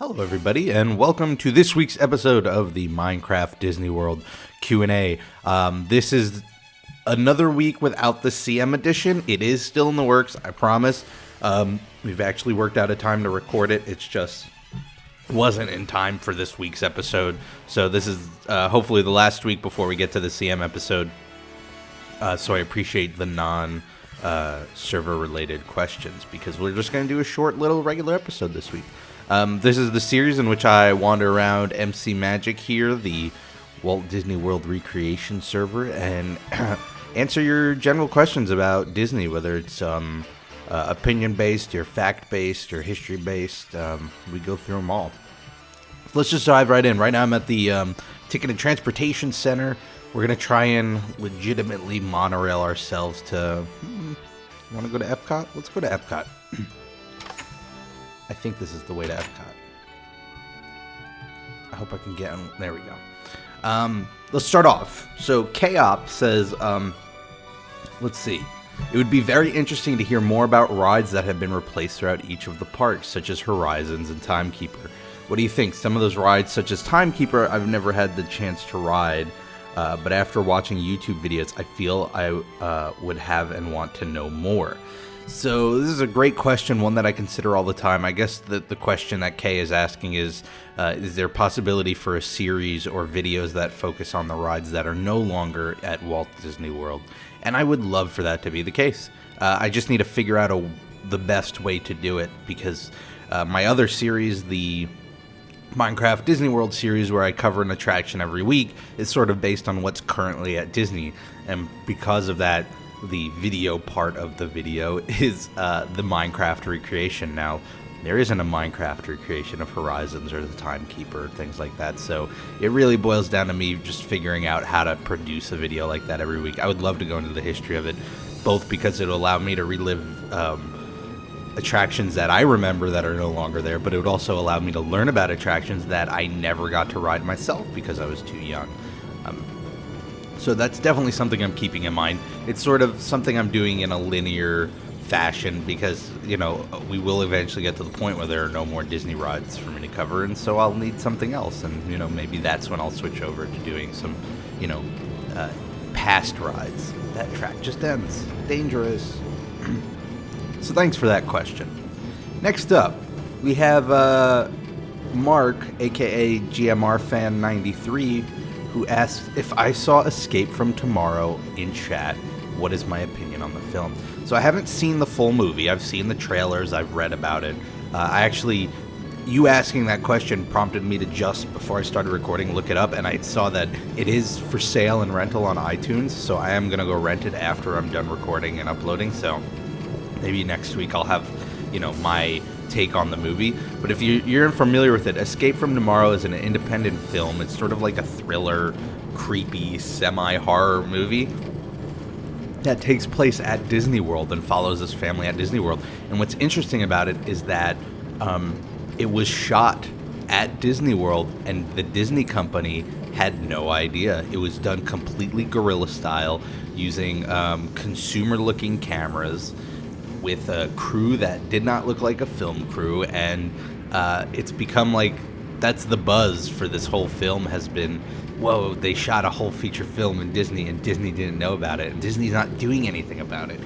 Hello, everybody, and welcome to this week's episode of the Minecraft Disney World Q&A. This is another week without the CM edition. It is still in the works, I promise. We've actually worked out a time to record it. It's just wasn't in time for this week's episode. So this is hopefully the last week before we get to the CM episode. So I appreciate the non-server-related questions, because we're just going to do a short little regular episode this week. This is the series in which I wander around MC Magic here, the Walt Disney World recreation server, and answer your general questions about Disney, whether it's opinion-based, or fact-based, or history-based. We go through them all. Let's just dive right in. Right now I'm at the Ticket and Transportation Center. We're going to try and legitimately monorail ourselves to... want to go to Epcot? Let's go to Epcot. I think this is the way to Epcot. I hope I can get on. There we go. Let's start off. So K-Op says, let's see. It would be very interesting to hear more about rides that have been replaced throughout each of the parks, such as Horizons and Timekeeper. What do you think? Some of those rides, such as Timekeeper, I've never had the chance to ride, but after watching YouTube videos, I feel I would have and want to know more. So this is a great question, one that I consider all the time. I guess the question that Kay is asking is there a possibility for a series or videos that focus on the rides that are no longer at Walt Disney World? And I would love for that to be the case. I just need to figure out the best way to do it, because my other series, the Minecraft Disney World series, where I cover an attraction every week, is sort of based on what's currently at Disney. And because of that, the video part of the video is the Minecraft recreation. Now, there isn't a Minecraft recreation of Horizons or the Timekeeper, things like that, so it really boils down to me just figuring out how to produce a video like that every week. I would love to go into the history of it, both because it'll allow me to relive attractions that I remember that are no longer there, but it would also allow me to learn about attractions that I never got to ride myself because I was too young. So that's definitely something I'm keeping in mind. It's sort of something I'm doing in a linear fashion because, you know, we will eventually get to the point where there are no more Disney rides for me to cover, and so I'll need something else. And, you know, maybe that's when I'll switch over to doing some, you know, past rides. That track just ends. Dangerous. So thanks for that question. Next up, we have Mark, aka GMR Fan 93, who asks, if I saw Escape from Tomorrow in chat, what is my opinion on the film? So I haven't seen the full movie. I've seen the trailers. I've read about it. You asking that question prompted me to, just before I started recording, look it up, and I saw that it is for sale and rental on iTunes, so I am going to go rent it after I'm done recording and uploading, so maybe next week I'll have, you know, my take on the movie. But if you're unfamiliar with it, Escape from Tomorrow is an independent film. It's sort of like a thriller, creepy, semi-horror movie that takes place at Disney World and follows this family at Disney World. And what's interesting about it is that it was shot at Disney World, and the Disney company had no idea. It was done completely guerrilla style, using consumer-looking cameras, with a crew that did not look like a film crew, and it's become like, that's the buzz for this whole film has been, whoa, they shot a whole feature film in Disney, and Disney didn't know about it, and Disney's not doing anything about it.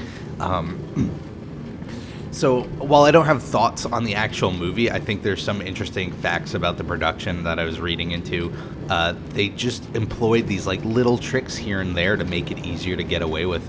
So while I don't have thoughts on the actual movie, I think there's some interesting facts about the production that I was reading into. They just employed these like little tricks here and there to make it easier to get away with.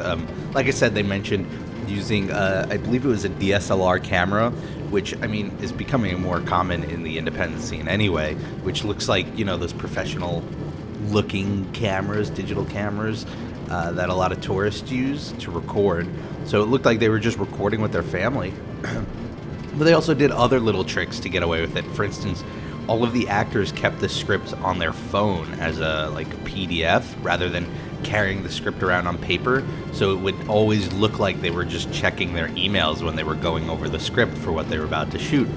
Like I said, they mentioned using, I believe it was a DSLR camera, which, I mean, is becoming more common in the independent scene anyway, which looks like, you know, those professional-looking cameras, digital cameras, that a lot of tourists use to record. So it looked like they were just recording with their family. But they also did other little tricks to get away with it. For instance, all of the actors kept the script on their phone as a PDF rather than carrying the script around on paper, so it would always look like they were just checking their emails when they were going over the script for what they were about to shoot.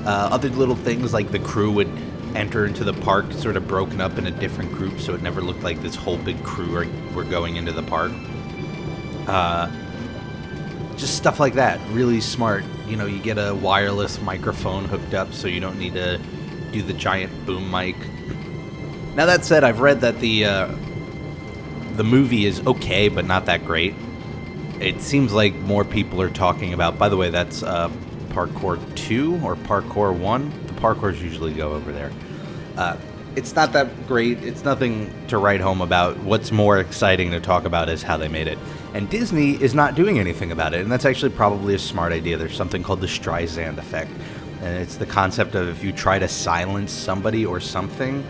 Other little things like the crew would enter into the park sort of broken up in a different group, so it never looked like this whole big crew were going into the park. Just stuff like that. Really smart You get a wireless microphone hooked up so you don't need to do the giant boom mic. Now that said, I've read that the movie is okay, but not that great. It seems like more people are talking about, by the way, that's Parkour 2 or Parkour 1. The Parkours usually go over there. It's not that great. It's nothing to write home about. What's more exciting to talk about is how they made it. And Disney is not doing anything about it, and that's actually probably a smart idea. There's something called the Streisand effect, and it's the concept of if you try to silence somebody or something,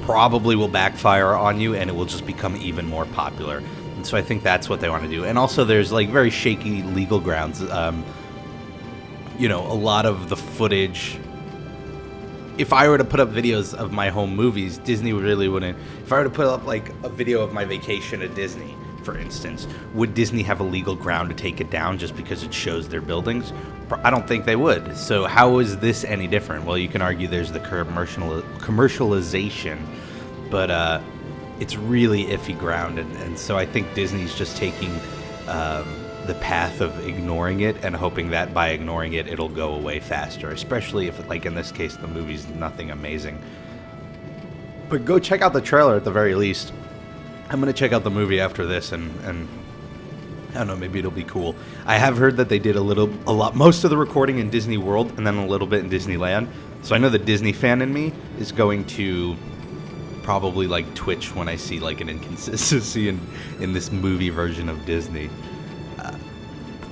probably will backfire on you, and it will just become even more popular. And so I think that's what they want to do. And also there's like very shaky legal grounds. A lot of the footage, if I were to put up videos of my home movies, Disney really wouldn't. If I were to put up like a video of my vacation at Disney, for instance, would Disney have a legal ground to take it down just because it shows their buildings? I don't think they would. So how is this any different? Well, you can argue there's the commercialization, but it's really iffy ground. And so I think Disney's just taking the path of ignoring it and hoping that by ignoring it, it'll go away faster, especially if, like in this case, the movie's nothing amazing. But go check out the trailer at the very least. I'm going to check out the movie after this, and I don't know, maybe it'll be cool. I have heard that they did most of the recording in Disney World and then a little bit in Disneyland. So I know the Disney fan in me is going to probably like twitch when I see like an inconsistency in this movie version of Disney.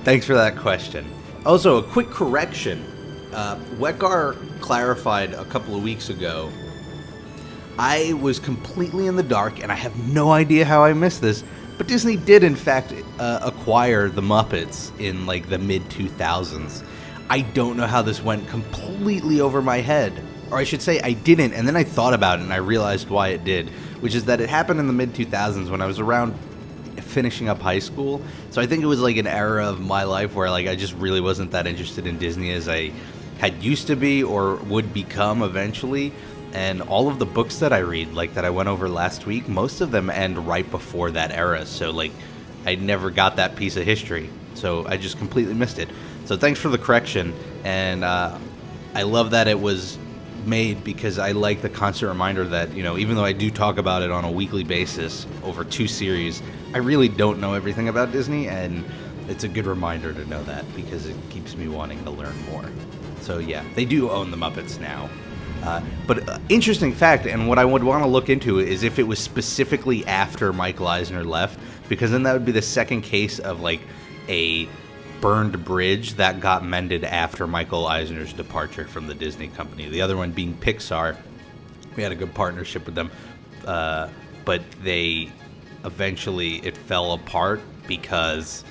Thanks for that question. Also, a quick correction. Wekar clarified a couple of weeks ago. I was completely in the dark, and I have no idea how I missed this, but Disney did, in fact, acquire the Muppets in, like, the mid-2000s. I don't know how this went completely over my head. Or I should say I didn't, and then I thought about it, and I realized why it did, which is that it happened in the mid-2000s when I was around finishing up high school. So I think it was, like, an era of my life where, like, I just really wasn't that interested in Disney as I had used to be or would become eventually. And all of the books that I read, like that I went over last week, most of them end right before that era. So, like, I never got that piece of history. So I just completely missed it. So thanks for the correction. And I love that it was made because I like the constant reminder that, even though I do talk about it on a weekly basis over 2 series, I really don't know everything about Disney. And it's a good reminder to know that because it keeps me wanting to learn more. So, yeah, they do own the Muppets now. But interesting fact, and what I would want to look into is if it was specifically after Michael Eisner left, because then that would be the second case of like a burned bridge that got mended after Michael Eisner's departure from the Disney company. The other one being Pixar. We had a good partnership with them, but it fell apart because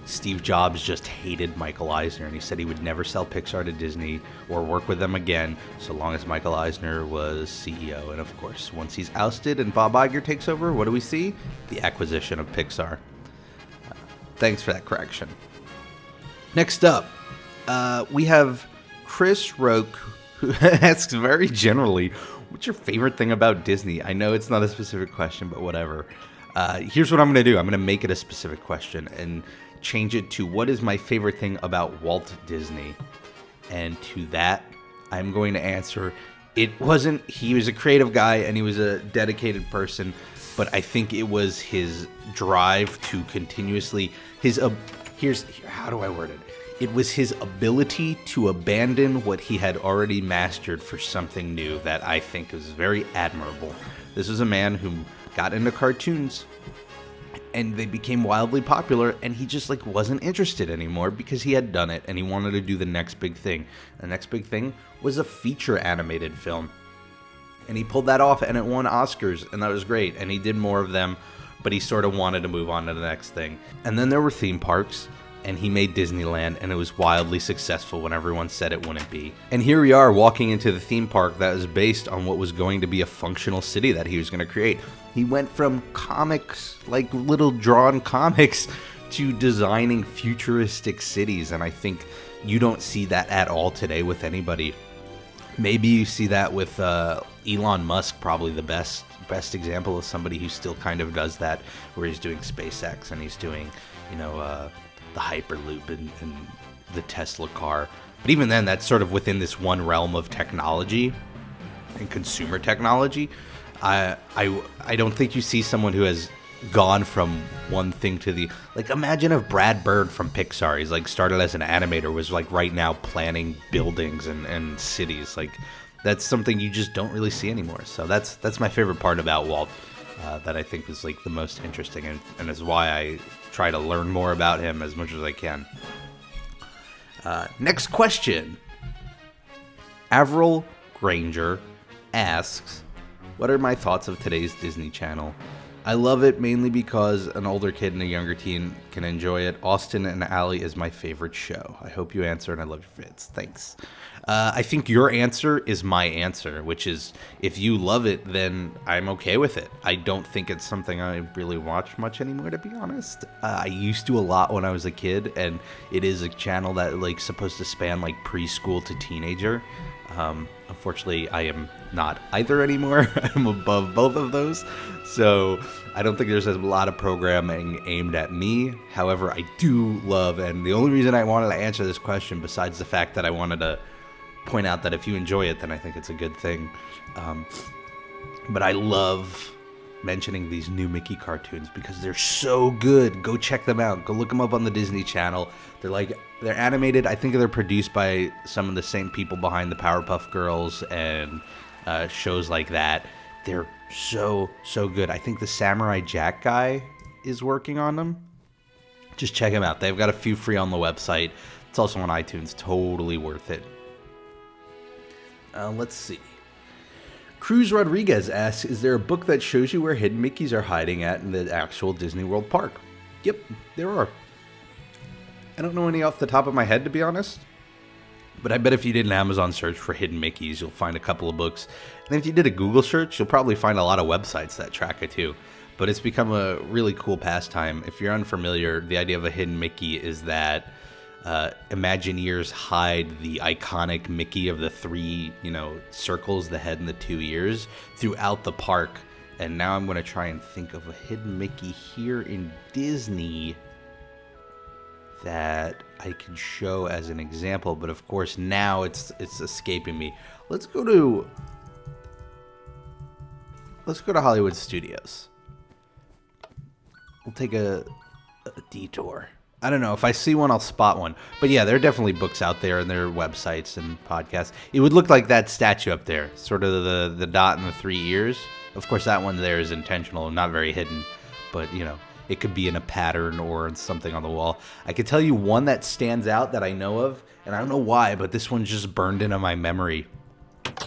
Steve Jobs just hated Michael Eisner, and he said he would never sell Pixar to Disney or work with them again so long as Michael Eisner was CEO. And of course, once he's ousted and Bob Iger takes over, what do we see? The acquisition of Pixar. Thanks for that correction. Next up, we have Chris Roke, who asks very generally, what's your favorite thing about Disney? I know it's not a specific question, but whatever. Here's what I'm going to do. I'm going to make it a specific question and change it to what is my favorite thing about Walt Disney. And to that, I'm going to answer, he was a creative guy and he was a dedicated person, but I think it was his drive to continuously, how do I word it? It was his ability to abandon what he had already mastered for something new that I think is very admirable. This is a man who got into cartoons and they became wildly popular, and he just like wasn't interested anymore because he had done it and he wanted to do the next big thing. The next big thing was a feature animated film, and he pulled that off and it won Oscars, and that was great, and he did more of them, but he sort of wanted to move on to the next thing. And then there were theme parks, and he made Disneyland, and it was wildly successful when everyone said it wouldn't be. And here we are walking into the theme park that was based on what was going to be a functional city that he was going to create. He went from comics, like little drawn comics, to designing futuristic cities, and I think you don't see that at all today with anybody. Maybe you see that with Elon Musk, probably the best example of somebody who still kind of does that, where he's doing SpaceX and he's doing, Hyperloop and the Tesla car. But even then, that's sort of within this one realm of technology and consumer technology. I don't think you see someone who has gone from one thing to the, like, imagine if Brad Bird from Pixar, he's like started as an animator, was like right now planning buildings and cities. Like, that's something you just don't really see anymore. So that's my favorite part about Walt, that I think is like the most interesting, and is why I try to learn more about him as much as I can. Next question. Avril Granger asks, what are my thoughts of today's Disney Channel? I love it mainly because an older kid and a younger teen can enjoy it. Austin and Ally is my favorite show. I hope you answer, and I love your vids. Thanks. I think your answer is my answer, which is, if you love it, then I'm okay with it. I don't think it's something I really watch much anymore, to be honest. I used to a lot when I was a kid, and it is a channel that like supposed to span like preschool to teenager. Unfortunately, I am not either anymore. I'm above both of those. So I don't think there's a lot of programming aimed at me. However, I do love, and the only reason I wanted to answer this question, besides the fact that I wanted to point out that if you enjoy it, then I think it's a good thing. But I love mentioning these new Mickey cartoons because they're so good. Go check them out. Go look them up on the Disney Channel. They're animated. I think they're produced by some of the same people behind the Powerpuff Girls and shows like that. They're so good. I think the Samurai Jack guy is working on them. Just check them out. They've got a few free on the website. It's also on iTunes. Totally worth it. Let's see. Cruz Rodriguez asks, is there a book that shows you where hidden Mickeys are hiding at in the actual Disney World park? Yep, there are. I don't know any off the top of my head, to be honest. But I bet if you did an Amazon search for hidden Mickeys, you'll find a couple of books. And if you did a Google search, you'll probably find a lot of websites that track it too. But it's become a really cool pastime. If you're unfamiliar, the idea of a hidden Mickey is that Imagineers hide the iconic Mickey of the three, circles, the head and the two ears, throughout the park. And now I'm going to try and think of a hidden Mickey here in Disney that I can show as an example. But of course, now it's escaping me. Let's go to Hollywood Studios. We'll take a detour. I don't know. If I see one, I'll spot one. But yeah, there are definitely books out there and there are websites and podcasts. It would look like that statue up there, sort of the dot and the three ears. Of course, that one there is intentional and not very hidden. But, it could be in a pattern or in something on the wall. I could tell you one that stands out that I know of, and I don't know why, but this one's just burned into my memory,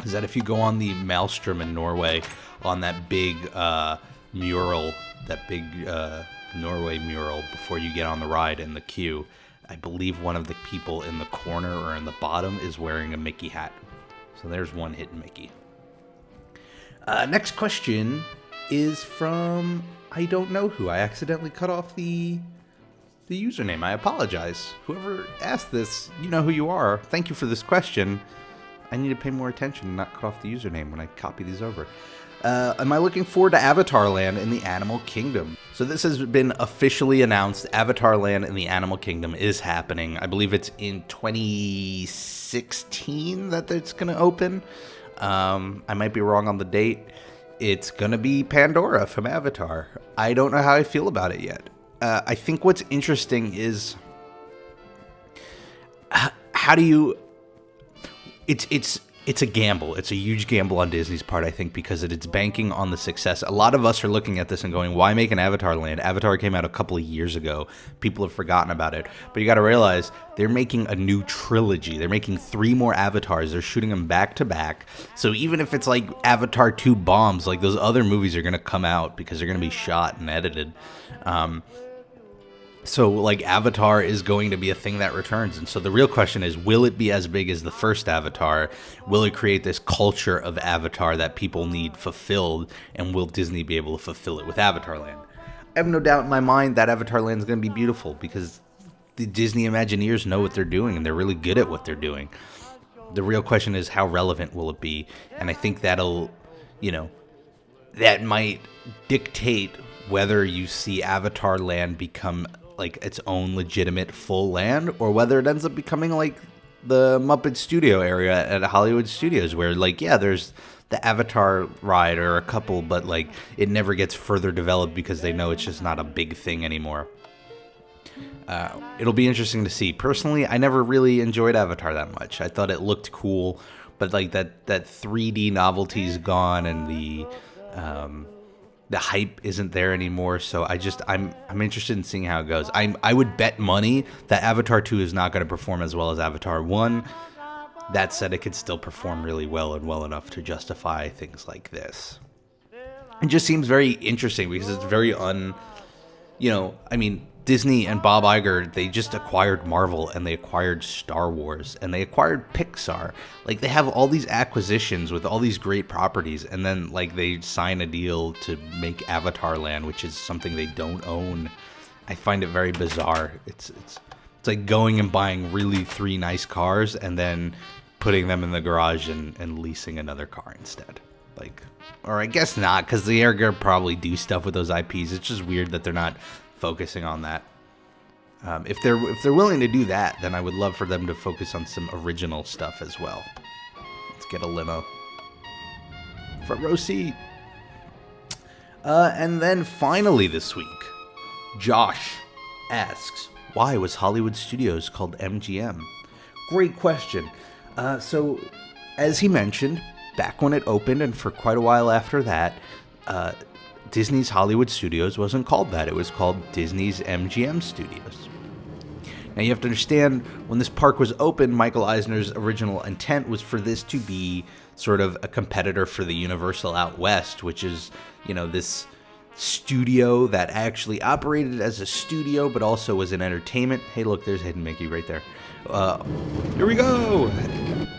is that if you go on the Maelstrom in Norway, on that big mural, that big Norway mural before you get on the ride in the queue, I believe one of the people in the corner or in the bottom is wearing a Mickey hat. So there's one hidden Mickey. Next question is from I don't know who. I accidentally cut off the username. I apologize. Whoever asked this, you know who you are. Thank you for this question. I need to pay more attention and not cut off the username when I copy these over. Am I looking forward to Avatar Land in the Animal Kingdom? So this has been officially announced. Avatar Land in the Animal Kingdom is happening. I believe it's in 2016 that it's going to open. I might be wrong on the date. It's going to be Pandora from Avatar. I don't know how I feel about it yet. I think what's interesting is how do you... It's a gamble. It's a huge gamble on Disney's part, I think, because it's banking on the success. A lot of us are looking at this and going, why make an Avatar Land? Avatar came out a couple of years ago. People have forgotten about it. But you got to realize they're making a new trilogy. They're making 3 more Avatars. They're shooting them back to back. So even if it's like Avatar 2 bombs, like those other movies are going to come out because they're going to be shot and edited. So, like, Avatar is going to be a thing that returns. And so the real question is, will it be as big as the first Avatar? Will it create this culture of Avatar that people need fulfilled? And will Disney be able to fulfill it with Avatar Land? I have no doubt in my mind that Avatar Land is going to be beautiful because the Disney Imagineers know what they're doing and they're really good at what they're doing. The real question is, how relevant will it be? And I think that'll, that might dictate whether you see Avatar Land become like its own legitimate full land, or whether it ends up becoming like the Muppet Studio area at Hollywood Studios, where like, yeah, there's the Avatar ride or a couple, but like it never gets further developed because they know it's just not a big thing anymore. It'll be interesting to see. Personally, I never really enjoyed Avatar that much. I thought it looked cool, but like that 3D novelty's gone, and the hype isn't there anymore. So I'm interested in seeing how it goes. I would bet money that Avatar 2 is not going to perform as well as Avatar 1. That said, it could still perform really well and well enough to justify things like this. It just seems very interesting because it's very Disney and Bob Iger, they just acquired Marvel, and they acquired Star Wars, and they acquired Pixar. Like, they have all these acquisitions with all these great properties, and then like they sign a deal to make Avatar Land, which is something they don't own. I find it very bizarre. It's like going and buying really 3 nice cars and then putting them in the garage and leasing another car instead. Like, or I guess not, because they are gonna probably do stuff with those IPs. It's just weird that they're not focusing on that. If they're willing to do that, then I would love for them to focus on some original stuff as well. Let's get a limo. Front row seat. And then finally this week, Josh asks, why was Hollywood Studios called MGM? Great question. So, as he mentioned, back when it opened and for quite a while after that, Disney's Hollywood Studios wasn't called that. It was called Disney's MGM Studios. Now you have to understand, when this park was open, Michael Eisner's original intent was for this to be sort of a competitor for the Universal Out West, which is, this studio that actually operated as a studio but also was an entertainment. Hey, look, there's Hidden Mickey right there. Here we go.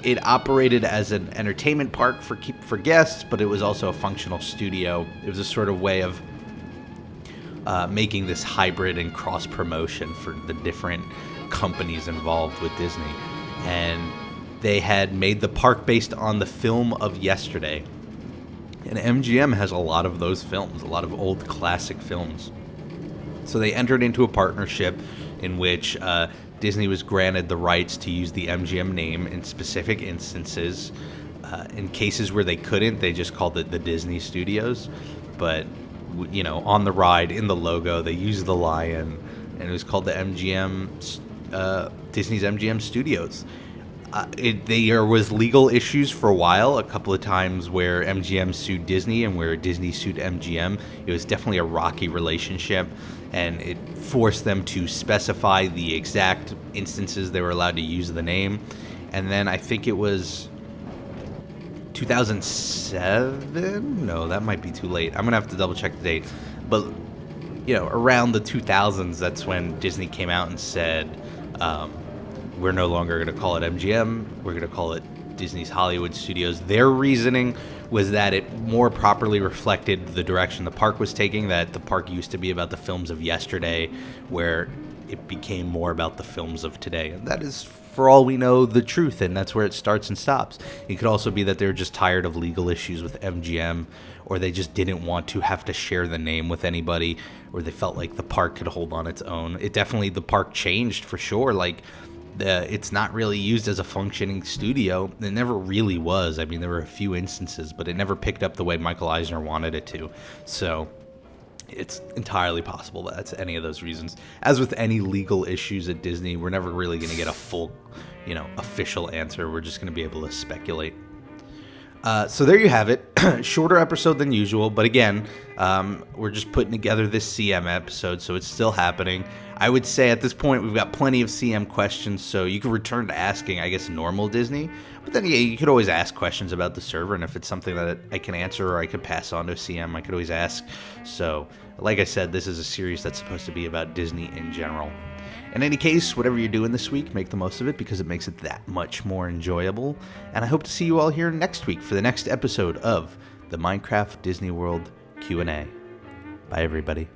It operated as an entertainment park for guests, but it was also a functional studio. It was a sort of way of making this hybrid and cross promotion for the different companies involved with Disney. And they had made the park based on the film of yesterday. And MGM has a lot of those films, a lot of old classic films. So they entered into a partnership in which Disney was granted the rights to use the MGM name in specific instances. In cases where they couldn't, they just called it the Disney Studios. But, on the ride, in the logo, they used the lion, and it was called the Disney's MGM Studios. There was legal issues for a while, a couple of times where MGM sued Disney and where Disney sued MGM. It was definitely a rocky relationship, and it forced them to specify the exact instances they were allowed to use the name. And then I think it was 2007? No, that might be too late. I'm going to have to double check the date. But, around the 2000s, that's when Disney came out and said, we're no longer going to call it MGM. We're going to call it Disney's Hollywood Studios. Their reasoning was that it more properly reflected the direction the park was taking, that the park used to be about the films of yesterday, where it became more about the films of today. And that is, for all we know, the truth, and that's where it starts and stops. It could also be that they were just tired of legal issues with MGM, or they just didn't want to have to share the name with anybody, or they felt like the park could hold on its own. The park changed for sure. Like, it's not really used as a functioning studio. It never really was. I mean, there were a few instances, but it never picked up the way Michael Eisner wanted it to. So it's entirely possible that that's any of those reasons. As with any legal issues at Disney, we're never really going to get a full, official answer. We're just going to be able to speculate. So there you have it. Shorter episode than usual, but again, we're just putting together this CM episode, so it's still happening. I would say at this point we've got plenty of CM questions, so you can return to asking, I guess, normal Disney. But then again, you could always ask questions about the server, and if it's something that I can answer or I could pass on to CM, I could always ask. So, like I said, this is a series that's supposed to be about Disney in general. In any case, whatever you're doing this week, make the most of it because it makes it that much more enjoyable. And I hope to see you all here next week for the next episode of the Minecraft Disney World Q&A. Bye, everybody.